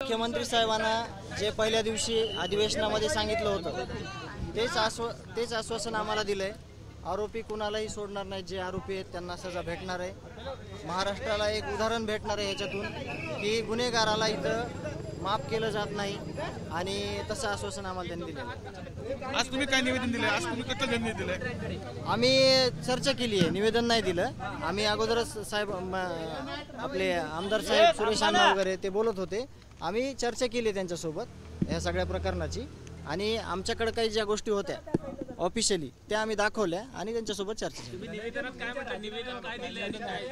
मुख्यमंत्री साहेबांना जे पहिल्या दिवशी अधिवेशनामध्ये सांगितलं होतं तेच आश्वासन आम्हाला दिलंय। आरोपी कुणालाही सोडणार नाही, जे आरोपी आहेत त्यांना सजा भेटणार आहे। महाराष्ट्राला एक उदाहरण भेटणार आहे ह्याच्यातून की गुन्हेगाराला इथं माफ केलं जात नाही आणि तसं आश्वासन आम्हाला त्यांनी दिलं। आज तुम्ही काय निवेदन दिले? आज तुम्ही कसं निवेदन दिले? आम्ही चर्चा केली आहे, निवेदन नाही दिलं आम्ही। अगोदरच साहेब आपले आमदार साहेब सुरेश अण्णा वगैरे ते बोलत होते, आम्ही चर्चा केली त्यांच्यासोबत या सगळ्या प्रकरणाची आणि आमच्याकडे काही ज्या गोष्टी होत्या ऑफिशियली त्या आम्ही दाखवल्या आणि त्यांच्यासोबत चर्चा केली।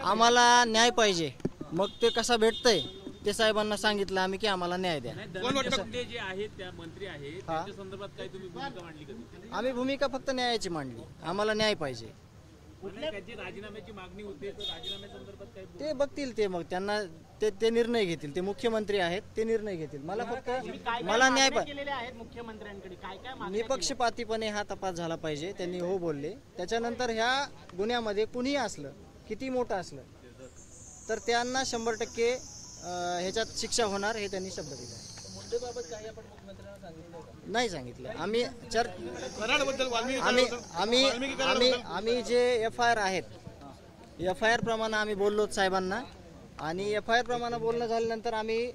आम्हाला न्याय पाहिजे, मग ते कसा भेटतंय ते साहेबांना सांगितलं आम्ही की आम्हाला न्याय द्या। जे आहेत त्या मंत्री आहेत त्यांच्या संदर्भात काय तुम्ही भूमिका मांडली का? आम्ही भूमिका फक्त न्यायाची मांडली, आम्हाला न्याय पाहिजे। राजीनाम्याची मागणी होते तर राजीनाम्या संदर्भात काय ते बघतील, ते मग त्यांना ते निर्णय घेतील, ते मुख्यमंत्री आहेत ते निर्णय घेतील। मला फक्त मला न्याय पाहिजे। मुख्यमंत्र्यांकडे काय काय निपक्षपातीपणे हा तपास झाला पाहिजे, त्यांनी हो बोलले। त्याच्यानंतर ह्या गुन्ह्यामध्ये कुणीही असलं, किती मोठं असलं तर त्यांना 100% ह्याच्यात शिक्षा होणार हे त्यांनी शब्द दिला। मुद्देबाबत काही आपण मुख्यमंत्र्यांना सांगितलं नाही सांगितलं आम्ही आम्ही जे FIR आहेत FIR प्रमाणे आम्ही बोललो साहेबांना आणि FIR प्रमाणे बोलणं झाल्यानंतर आम्ही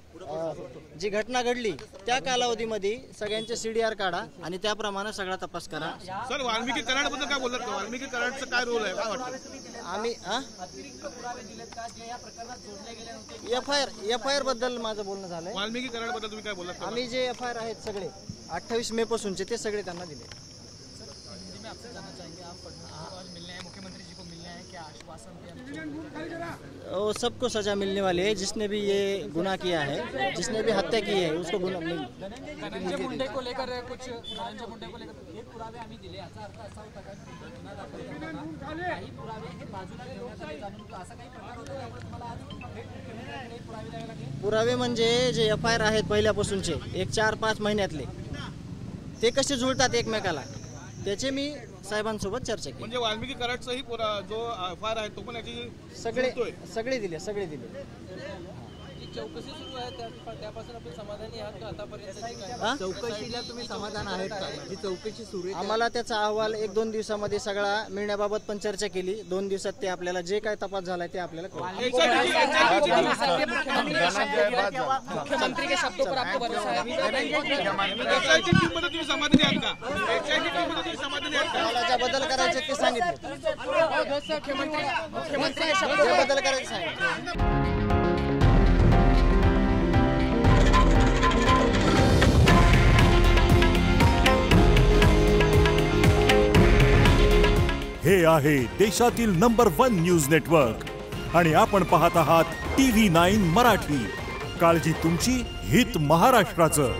जी घटना घडली त्या कालावधीमध्ये सगळ्यांचे CDR काढा आणि त्याप्रमाणे सगळा तपास करा। सर वाल्मिकी कराडबद्दल काय बोलतात? वाल्मिकी कराडचं काय रोल आहे, काय वाटतं? आम्ही FIR बद्दल माझं बोलणं झालंय। वाल्मिकी कराडबद्दल तुम्ही काय बोलत? आम्ही जे FIR आहेत सगळे 28 मे पासूनचे ते सगळे त्यांना दिले। सबको सजा मिलने वाली है, जिसने भी ये गुनाह किया है, जिसने भी हत्या की है उसको गुनाह धनंजय मुंडे को लेकर कुछ धनंजय मुंडे को लेकर हे पुरावे आम्ही दिले, याचा अर्थ असा होता का गुन्हा दाखल करताना काही पुरावे हे बाजूला ठेवण्यात आले, जाणून असा काही प्रकार होता त्यामुळे तुम्हाला आज पुरावे द्यावे लागले? पुरावे म्हणजे जे FIR आहेत पहिल्यापासूनचे 1-4-5 महिन्यातले ते कसे जुळतात एकमेकाला त्याचे मी साहेबांसोबत चर्चा केली। म्हणजे वाल्मिकी कराडचाही जो FIR आहे तो पण याची सगळे दिले। चौकशी सुरू आहे त्यापासून आपण समाधानी आहात का आतापर्यंत? चौकशीला तुम्ही समाधान आहेत का? जी चौकशी सुरू आहे आम्हाला त्याचा अहवाल 1-2 दिवसामध्ये सगळा मिळण्याबाबत पण चर्चा केली। 2 दिवसात ते आपल्याला जे काय तपास झालाय ते आपल्याला मुख्यमंत्री के शब्दों पर आपको भरोसा है? मला बदल करायचे ते सांगितले, बदल करायचे सांगितले। हे आहे देशातील नंबर 1 न्यूज नेटवर्क आणि आपण पाहत आहात TV9 मराठी। काळजी तुमची, हित महाराष्ट्राचं।